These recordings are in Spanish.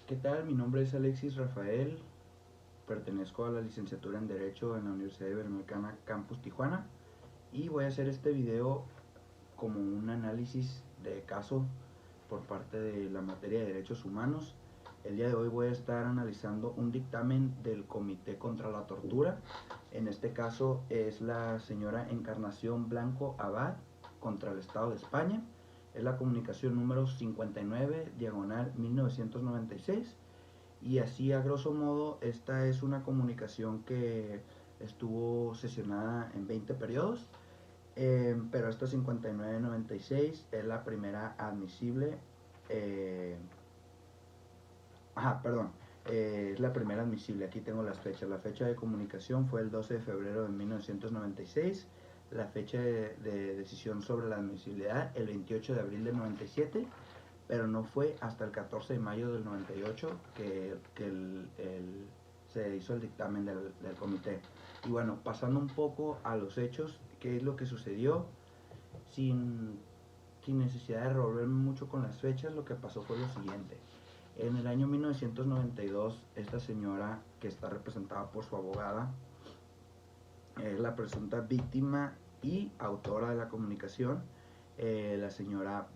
¿Qué tal? Mi nombre es Alexis Rafael, pertenezco a la licenciatura en Derecho en la Universidad Iberoamericana Campus Tijuana y voy a hacer este video como un análisis de caso por parte de la materia de Derechos Humanos. El día de hoy voy a estar analizando un dictamen del Comité contra la Tortura. En este caso es la señora Encarnación Blanco Abad contra el Estado de España. Es la comunicación número 59, diagonal 1996. Y así a grosso modo, esta es una comunicación que estuvo sesionada en 20 periodos, pero esta 5996 es la primera admisible. eh, perdón, es la primera admisible. Aquí tengo las fechas. La fecha de comunicación fue el 12 de febrero de 1996. La fecha de decisión sobre la admisibilidad el 28 de abril del 97, pero no fue hasta el 14 de mayo del 98 que se hizo el dictamen del comité. Y bueno, pasando un poco a los hechos, qué es lo que sucedió, sin, sin necesidad de revolverme mucho con las fechas, lo que pasó fue lo siguiente. En el año 1992, esta señora, que está representada por su abogada, es la presunta víctima y autora de la comunicación, la señora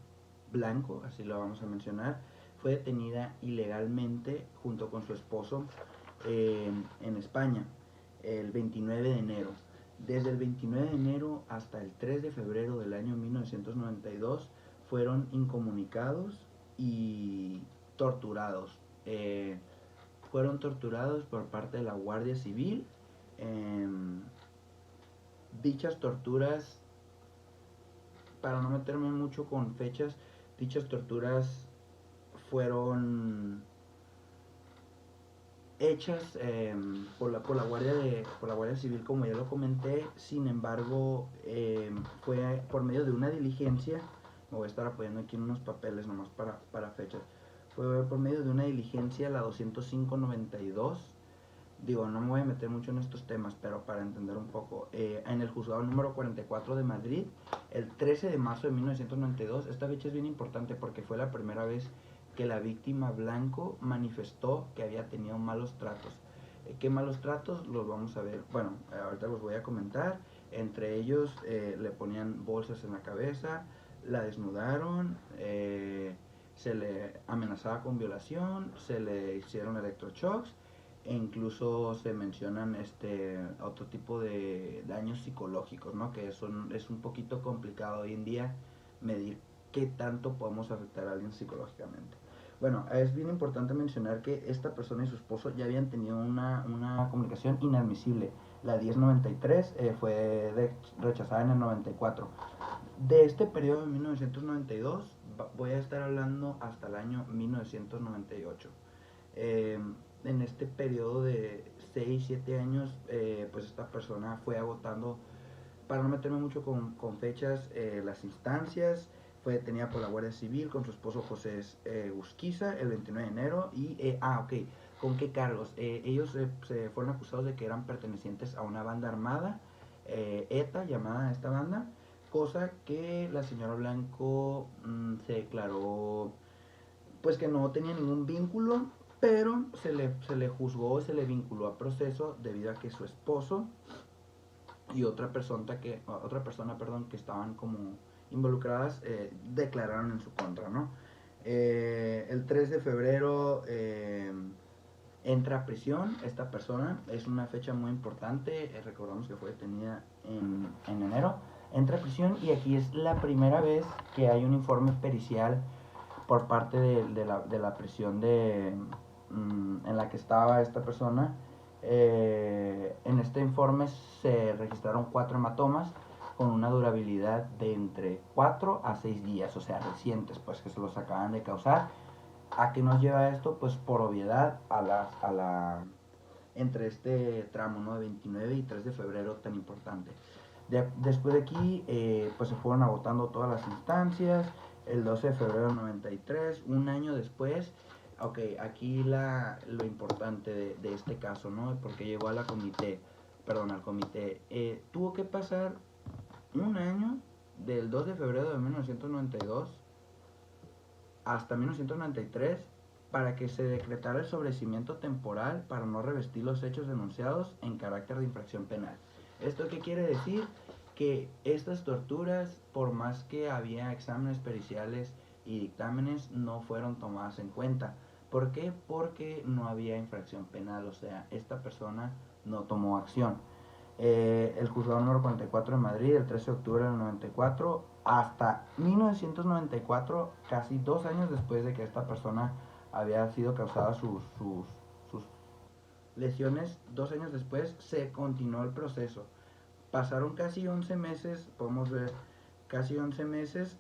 Blanco, así lo vamos a mencionar, fue detenida ilegalmente junto con su esposo en España el 29 de enero. Desde el 29 de enero hasta el 3 de febrero del año 1992 fueron incomunicados y torturados. Fueron torturados por parte de la Guardia Civil. Eh, Dichas torturas, para no meterme mucho con fechas, dichas torturas fueron hechas por la Guardia Civil, como ya lo comenté. Sin embargo, fue por medio de una diligencia. Me voy a estar apoyando aquí en unos papeles nomás para fechas. Fue por medio de una diligencia, la 205-92. Digo, no me voy a meter mucho en estos temas, pero para entender un poco, en el juzgado número 44 de Madrid, el 13 de marzo de 1992. Esta fecha es bien importante porque fue la primera vez que la víctima Blanco manifestó que había tenido malos tratos. ¿Qué malos tratos? Los vamos a ver, bueno, ahorita los voy a comentar. Entre ellos le ponían bolsas en la cabeza, la desnudaron, se le amenazaba con violación, se le hicieron electroshocks e incluso se mencionan otro tipo de daños psicológicos, ¿no? Que es un poquito complicado hoy en día medir qué tanto podemos afectar a alguien psicológicamente. Bueno, es bien importante mencionar que esta persona y su esposo ya habían tenido una comunicación inadmisible. La 1093 fue rechazada en el 94. De este periodo de 1992 voy a estar hablando hasta el año 1998. Eh, en este periodo de 6 7 años, pues esta persona fue agotando, para no meterme mucho con fechas, las instancias. Fue detenida por la Guardia Civil con su esposo José Usquiza el 29 de enero. Y, ok, ¿con qué cargos? Ellos se fueron acusados de que eran pertenecientes a una banda armada, ETA, llamada esta banda, cosa que la señora Blanco se declaró pues que no tenía ningún vínculo, pero se le juzgó, se le vinculó a proceso debido a que su esposo y otra persona, perdón, que estaban como involucradas, declararon en su contra, ¿no? El 3 de febrero entra a prisión esta persona. Es una fecha muy importante. Recordamos que fue detenida en enero. Entra a prisión y aquí es la primera vez que hay un informe pericial por parte de la prisión en la que estaba esta persona. En este informe se registraron 4 hematomas con una durabilidad de entre 4 a 6 días, o sea, recientes, pues que se los acaban de causar. ¿A qué nos lleva esto? Pues por obviedad entre este tramo, ¿no? De 29 y 3 de febrero tan importante. Después de aquí, pues se fueron agotando todas las instancias. El 12 de febrero del 93, un año después. Ok, aquí lo importante de este caso, ¿no? Porque llegó a la comité, perdón, al comité. Tuvo que pasar un año, del 2 de febrero de 1992 hasta 1993, para que se decretara el sobreseimiento temporal para no revestir los hechos denunciados en carácter de infracción penal. ¿Esto qué quiere decir? Que estas torturas, por más que había exámenes periciales y dictámenes, no fueron tomadas en cuenta. ¿Por qué? Porque no había infracción penal, o sea, esta persona no tomó acción. El juzgado número 44 de Madrid, el 13 de octubre del 94, hasta 1994, casi 2 años después de que esta persona había sido causada sus lesiones, 2 años después se continuó el proceso. Pasaron casi 11 meses, podemos ver, casi 11 meses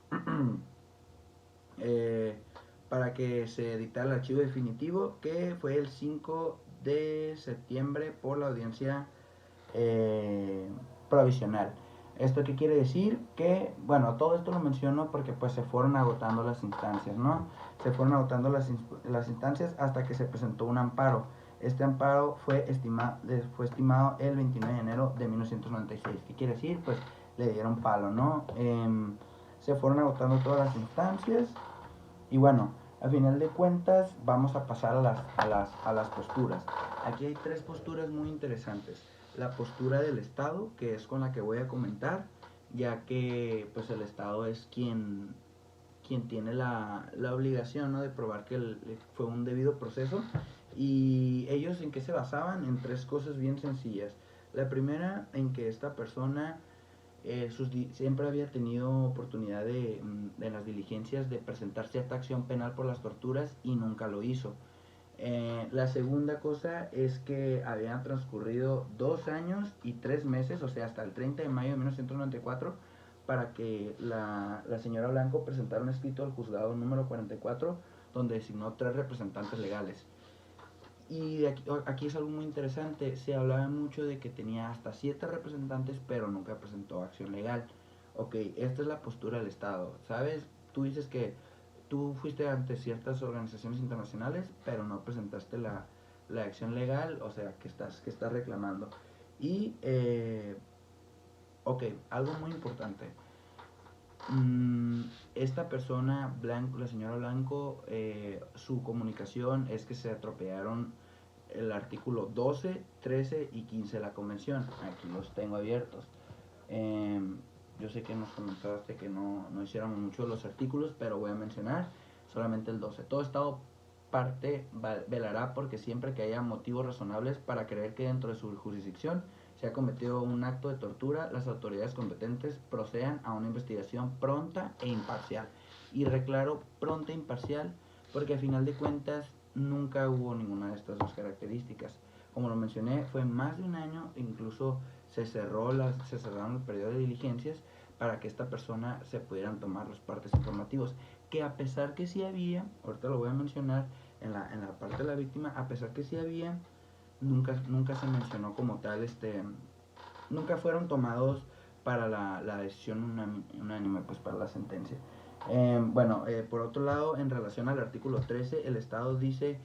para que se dictara el archivo definitivo, que fue el 5 de septiembre por la audiencia provisional. ¿Esto qué quiere decir? Que, bueno, todo esto lo menciono porque pues se fueron agotando las instancias, ¿no? Se fueron agotando las instancias hasta que se presentó un amparo. Este amparo fue estimado el 29 de enero de 1996. ¿Qué quiere decir? Pues le dieron palo, ¿no? Se fueron agotando todas las instancias y bueno, al final de cuentas vamos a pasar a las posturas. Aquí hay 3 posturas muy interesantes. La postura del Estado, que es con la que voy a comentar, ya que pues el Estado es quien tiene la obligación, ¿no?, de probar que fue un debido proceso. Y ellos en qué se basaban, en 3 cosas bien sencillas. La primera, en que esta persona siempre había tenido oportunidad de las diligencias de presentar cierta acción penal por las torturas y nunca lo hizo. La segunda cosa es que habían transcurrido 2 años y 3 meses, o sea, hasta el 30 de mayo de 1994, para que la señora Blanco presentara un escrito al juzgado número 44, donde designó 3 representantes legales. Y aquí es algo muy interesante, se hablaba mucho de que tenía hasta 7 representantes, pero nunca presentó acción legal. Ok, esta es la postura del Estado, ¿sabes? Tú dices que tú fuiste ante ciertas organizaciones internacionales, pero no presentaste la acción legal, o sea, que estás reclamando. Y, ok, algo muy importante. Esta persona, Blanco, la señora Blanco, su comunicación es que se atropellaron el artículo 12, 13 y 15 de la convención. Aquí los tengo abiertos. Eh, yo sé que nos comentaste que no hiciéramos mucho los artículos, pero voy a mencionar solamente el 12. Todo Estado parte velará porque siempre que haya motivos razonables para creer que dentro de su jurisdicción se ha cometido un acto de tortura, las autoridades competentes procedan a una investigación pronta e imparcial. Y reclaro pronta e imparcial porque a final de cuentas nunca hubo ninguna de estas 2 características. Como lo mencioné, fue más de un año, incluso se cerraron el periodo de diligencias para que esta persona se pudieran tomar los partes informativos. Que a pesar que sí había, ahorita lo voy a mencionar en la parte de la víctima, a pesar que sí había, nunca se mencionó como tal, nunca fueron tomados para la decisión unánime, pues para la sentencia. Bueno, por otro lado, en relación al artículo 13, el Estado dice,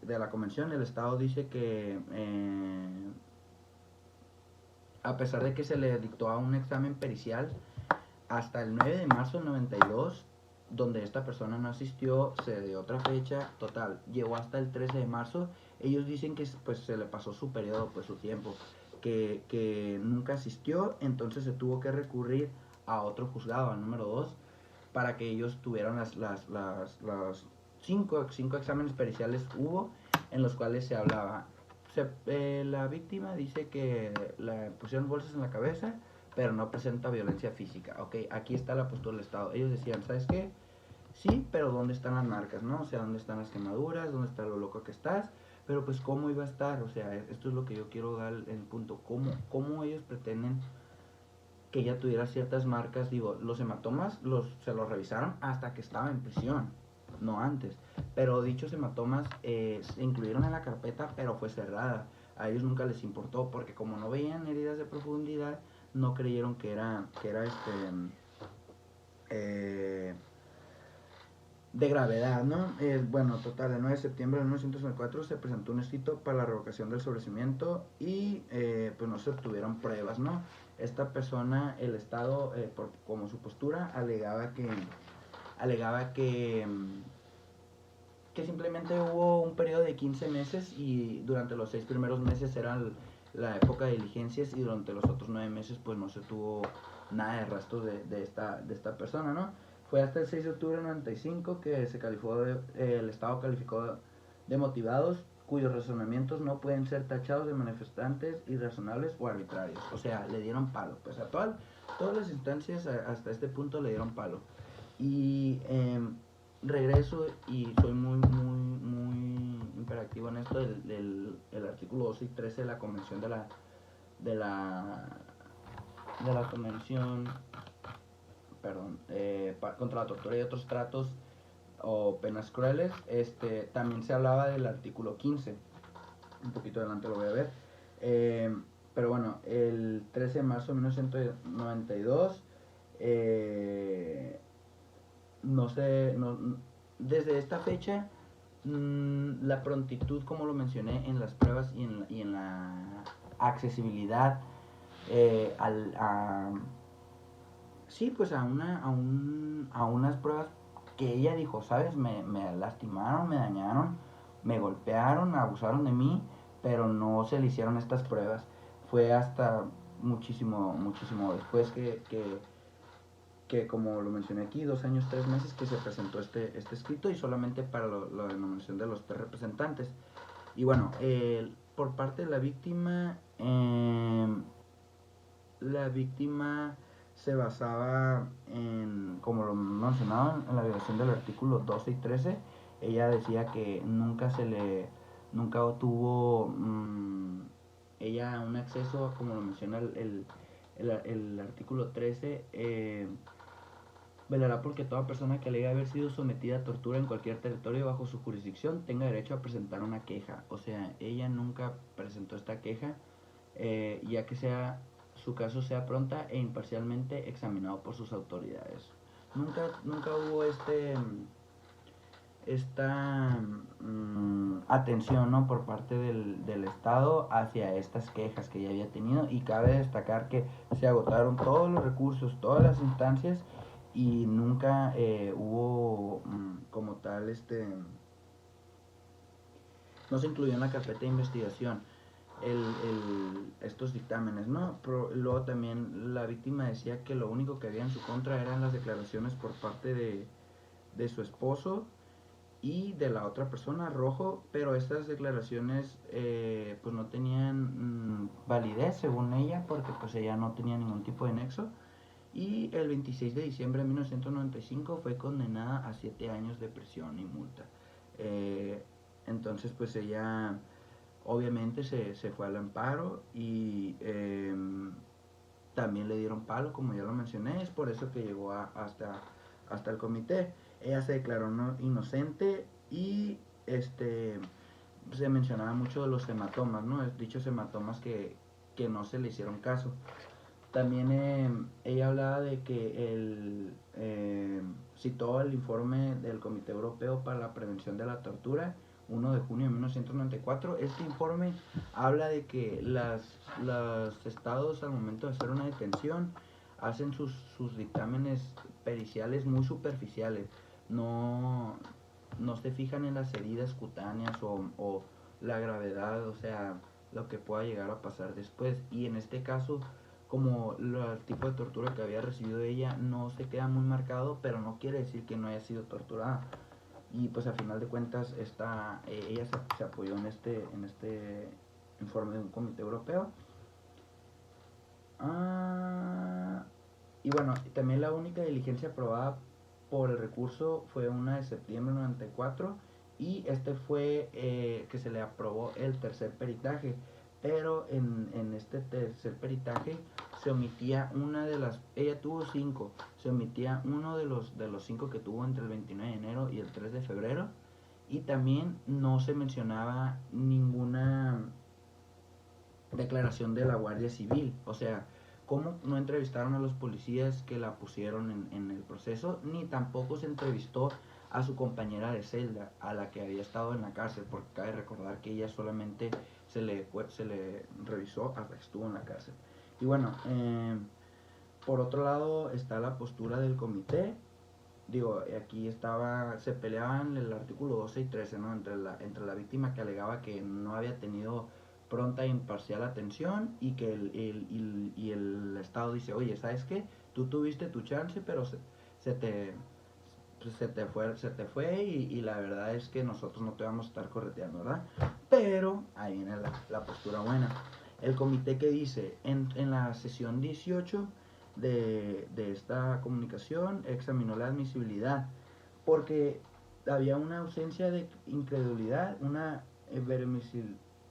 de la convención, el Estado dice que a pesar de que se le dictó a un examen pericial hasta el 9 de marzo del 92, donde esta persona no asistió, se dio otra fecha, total, llegó hasta el 13 de marzo. Ellos dicen que pues se le pasó su periodo, pues su tiempo, que nunca asistió, entonces se tuvo que recurrir a otro juzgado, al número 2, para que ellos tuvieran las cinco exámenes periciales hubo, en los cuales se hablaba. La víctima dice que le pusieron bolsas en la cabeza, pero no presenta violencia física. Ok, aquí está la postura del Estado. Ellos decían, ¿sabes qué? Sí, pero ¿dónde están las marcas, no? O sea, ¿dónde están las quemaduras? ¿Dónde está lo loco que estás? Pero pues, ¿cómo iba a estar? O sea, esto es lo que yo quiero dar en punto. ¿Cómo ellos pretenden que ella tuviera ciertas marcas? Digo, los hematomas se los revisaron hasta que estaba en prisión, no antes. Pero dichos hematomas se incluyeron en la carpeta, pero fue cerrada. A ellos nunca les importó porque como no veían heridas de profundidad, no creyeron que era eh, de gravedad, ¿no? Bueno, total, el 9 de septiembre de 1994 se presentó un escrito para la revocación del sobreseimiento y pues no se obtuvieron pruebas, ¿no? Esta persona, el Estado, como su postura, alegaba que que simplemente hubo un periodo de 15 meses y durante los 6 primeros meses era la época de diligencias y durante los otros 9 meses pues no se tuvo nada de rastros de esta persona, ¿no? Fue hasta el 6 de octubre del 95 que se calificó el Estado calificó de motivados cuyos razonamientos no pueden ser tachados de manifestantes irrazonables o arbitrarios. O sea, le dieron palo. Pues a todas las instancias hasta este punto le dieron palo. Y regreso y soy muy imperativo en esto el artículo 12 y 13 de la Convención de la Convención contra la tortura y otros tratos o penas crueles. También se hablaba del artículo 15, un poquito adelante lo voy a ver. Pero bueno, el 13 de marzo de 1992 no sé, desde esta fecha la prontitud, como lo mencioné, en las pruebas y en la accesibilidad sí, pues a unas pruebas que ella dijo, sabes, me lastimaron, me dañaron, me golpearon, abusaron de mí, pero no se le hicieron estas pruebas. Fue hasta muchísimo después que como lo mencioné aquí, 2 años, 3 meses que se presentó este escrito y solamente para la denominación de los 3 representantes. Y bueno, por parte de la víctima se basaba en, como lo mencionaba, en la violación del artículo 12 y 13. Ella decía que nunca tuvo ella un acceso, como lo menciona el artículo 13, velará porque toda persona que alegue haber sido sometida a tortura en cualquier territorio bajo su jurisdicción tenga derecho a presentar una queja. O sea, ella nunca presentó esta queja, ya que su caso sea pronta e imparcialmente examinado por sus autoridades. Nunca hubo esta atención, ¿no?, por parte del Estado hacia estas quejas que ella había tenido, y cabe destacar que se agotaron todos los recursos, todas las instancias, y nunca hubo como tal no se incluyó en la carpeta de investigación estos dictámenes, ¿no? Pero luego también la víctima decía que lo único que había en su contra eran las declaraciones por parte de su esposo y de la otra persona, Rojo, pero estas declaraciones pues no tenían validez según ella, porque pues ella no tenía ningún tipo de nexo. Y el 26 de diciembre de 1995 fue condenada a 7 años de prisión y multa. Entonces pues ella obviamente se fue al amparo y también le dieron palo, como ya lo mencioné. Es por eso que llegó hasta el comité. Ella se declaró inocente y se mencionaba mucho de los hematomas, ¿no? Dichos hematomas que no se le hicieron caso. También ella hablaba de que citó el informe del Comité Europeo para la Prevención de la Tortura, 1 de junio de 1994. Este informe habla de que los estados, al momento de hacer una detención, hacen sus dictámenes periciales muy superficiales. No se fijan en las heridas cutáneas o la gravedad, o sea, lo que pueda llegar a pasar después. Y en este caso, como el tipo de tortura que había recibido ella no se queda muy marcado, pero no quiere decir que no haya sido torturada. Y pues a final de cuentas ella se apoyó en este informe de un comité europeo. Y bueno, también la única diligencia aprobada por el recurso fue una de septiembre de 94, y fue que se le aprobó el tercer peritaje, pero en este tercer peritaje se omitía ella tuvo 5, se omitía uno de los 5 que tuvo entre el 29 de enero y el 3 de febrero, y también no se mencionaba ninguna declaración de la Guardia Civil. O sea, cómo no entrevistaron a los policías que la pusieron en el proceso, ni tampoco se entrevistó a su compañera de celda, a la que había estado en la cárcel, porque cabe recordar que ella solamente se le revisó hasta que estuvo en la cárcel. Y bueno, por otro lado está la postura del comité, digo, aquí se peleaban el artículo 12 y 13, ¿no? Entre la víctima que alegaba que no había tenido pronta e imparcial atención y que el Estado dice, oye, ¿sabes qué? Tú tuviste tu chance, pero se te, pues, se te fue y la verdad es que nosotros no te vamos a estar correteando, ¿verdad? Pero ahí viene la postura buena. El comité que dice, en la sesión 18 de esta comunicación examinó la admisibilidad porque había una ausencia de incredulidad, una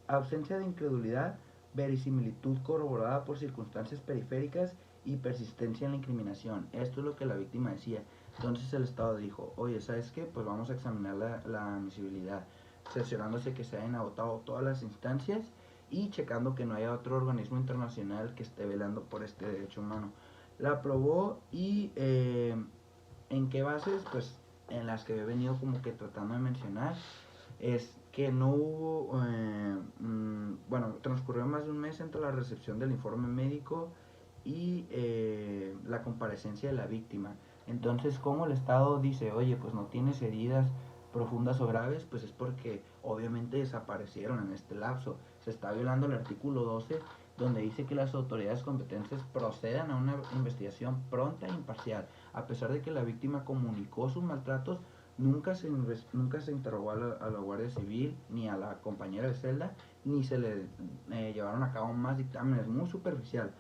ausencia de incredulidad, verisimilitud corroborada por circunstancias periféricas y persistencia en la incriminación. Esto es lo que la víctima decía. Entonces el Estado dijo, oye, ¿sabes qué? Pues vamos a examinar la admisibilidad, cerciorándose que se hayan agotado todas las instancias y checando que no haya otro organismo internacional que esté velando por este derecho humano. La aprobó y ¿en qué bases? Pues en las que he venido como que tratando de mencionar, es que no hubo, bueno, transcurrió más de un mes entre la recepción del informe médico y la comparecencia de la víctima. Entonces, como el Estado dice, oye, pues no tienes heridas profundas o graves, pues es porque obviamente desaparecieron en este lapso. Se está violando el artículo 12, donde dice que las autoridades competentes procedan a una investigación pronta e imparcial. A pesar de que la víctima comunicó sus maltratos, nunca se interrogó a la Guardia Civil ni a la compañera de celda, ni se le llevaron a cabo más dictámenes, muy superficial.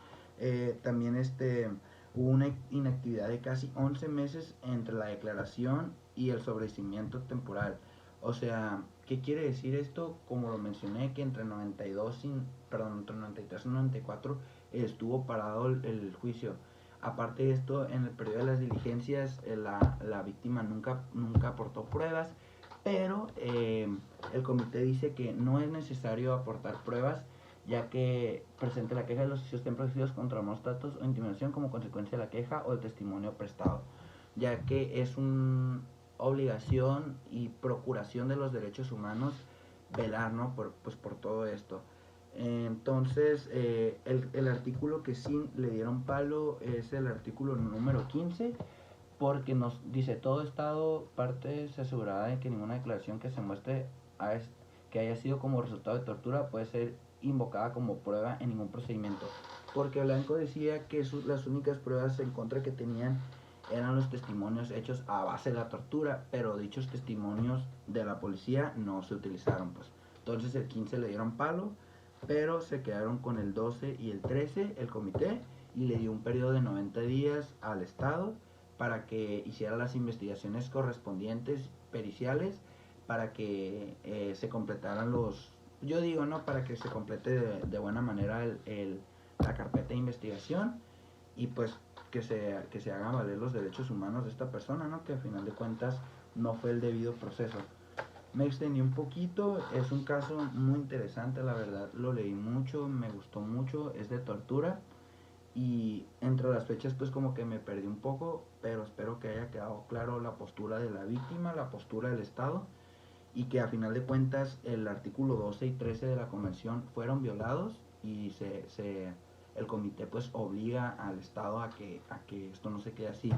También hubo una inactividad de casi 11 meses entre la declaración y el sobreseimiento temporal. O sea, ¿qué quiere decir esto? Como lo mencioné, que entre 92 entre 93 y 94 estuvo parado el juicio. Aparte de esto, en el periodo de las diligencias, la víctima nunca aportó pruebas, pero el comité dice que no es necesario aportar pruebas, ya que presente la queja de los hechos estén producidos contra malos tratos o intimidación como consecuencia de la queja o el testimonio prestado, ya que es una obligación y procuración de los derechos humanos velar, ¿no? por todo esto. Entonces, el artículo que sí le dieron palo es el artículo número 15, porque nos dice, todo Estado parte se asegurará de que ninguna declaración que se muestre que haya sido como resultado de tortura puede ser invocada como prueba en ningún procedimiento. Porque Blanco decía que las únicas pruebas en contra que tenían eran los testimonios hechos a base de la tortura, pero dichos testimonios de la policía no se utilizaron, pues. Entonces el 15 le dieron palo, pero se quedaron con el 12 y el 13 el comité, y le dio un periodo de 90 días al Estado para que hiciera las investigaciones correspondientes periciales, para que se completaran yo digo, ¿no? Para que se complete de buena manera la carpeta de investigación, y pues que se hagan valer los derechos humanos de esta persona, ¿no? Que a final de cuentas no fue el debido proceso. Me extendí un poquito, es un caso muy interesante, la verdad, lo leí mucho, me gustó mucho, es de tortura, y entre las fechas pues como que me perdí un poco, pero espero que haya quedado claro la postura de la víctima, la postura del Estado, y que a final de cuentas el artículo 12 y 13 de la convención fueron violados, y el comité pues obliga al Estado a que esto no se quede así.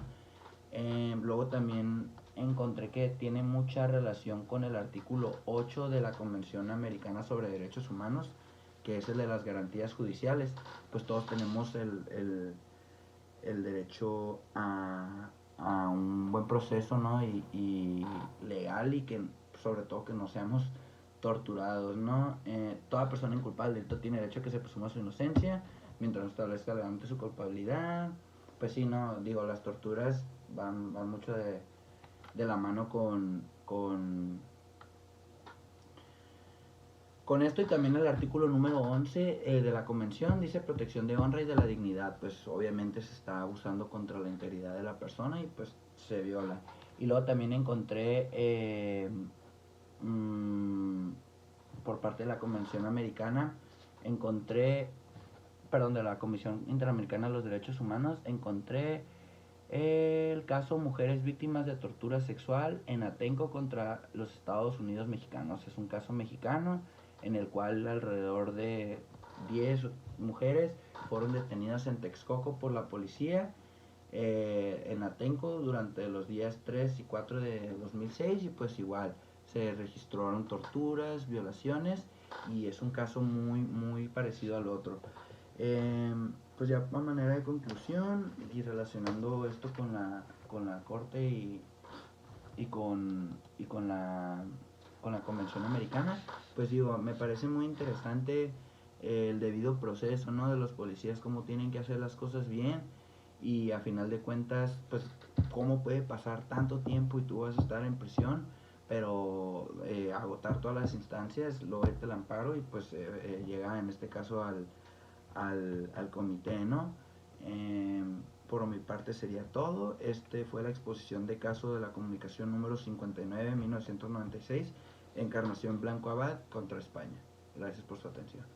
Luego también encontré que tiene mucha relación con el artículo 8 de la Convención Americana sobre Derechos Humanos, que es el de las garantías judiciales. Pues todos tenemos el derecho a un buen proceso, ¿no? Y legal, y que sobre todo que no seamos torturados, ¿no? Toda persona inculpable del delito tiene derecho a que se presuma su inocencia mientras no establezca legalmente su culpabilidad. Pues sí, no, digo, las torturas van mucho de la mano con esto. Y también el artículo número 11 de la convención dice protección de honra y de la dignidad. Pues obviamente se está abusando contra la integridad de la persona y pues se viola. Y luego también encontré por parte de la Convención Americana, de la Comisión Interamericana de los Derechos Humanos, encontré el caso Mujeres Víctimas de Tortura Sexual en Atenco contra los Estados Unidos Mexicanos. Es un caso mexicano en el cual alrededor de 10 mujeres fueron detenidas en Texcoco por la policía, en Atenco durante los días 3 y 4 de 2006 y pues igual se registraron torturas, violaciones y es un caso muy parecido al otro. Pues ya a manera de conclusión y relacionando esto con la corte y con la convención americana, pues digo, me parece muy interesante el debido proceso, ¿no? De los policías, cómo tienen que hacer las cosas bien y a final de cuentas, pues cómo puede pasar tanto tiempo y tú vas a estar en prisión, pero agotar todas las instancias, luego irte al amparo y pues llega en este caso al comité, ¿no? Por mi parte sería todo. Este fue la exposición de caso de la comunicación número 59 de 1996, Encarnación Blanco Abad contra España. Gracias por su atención.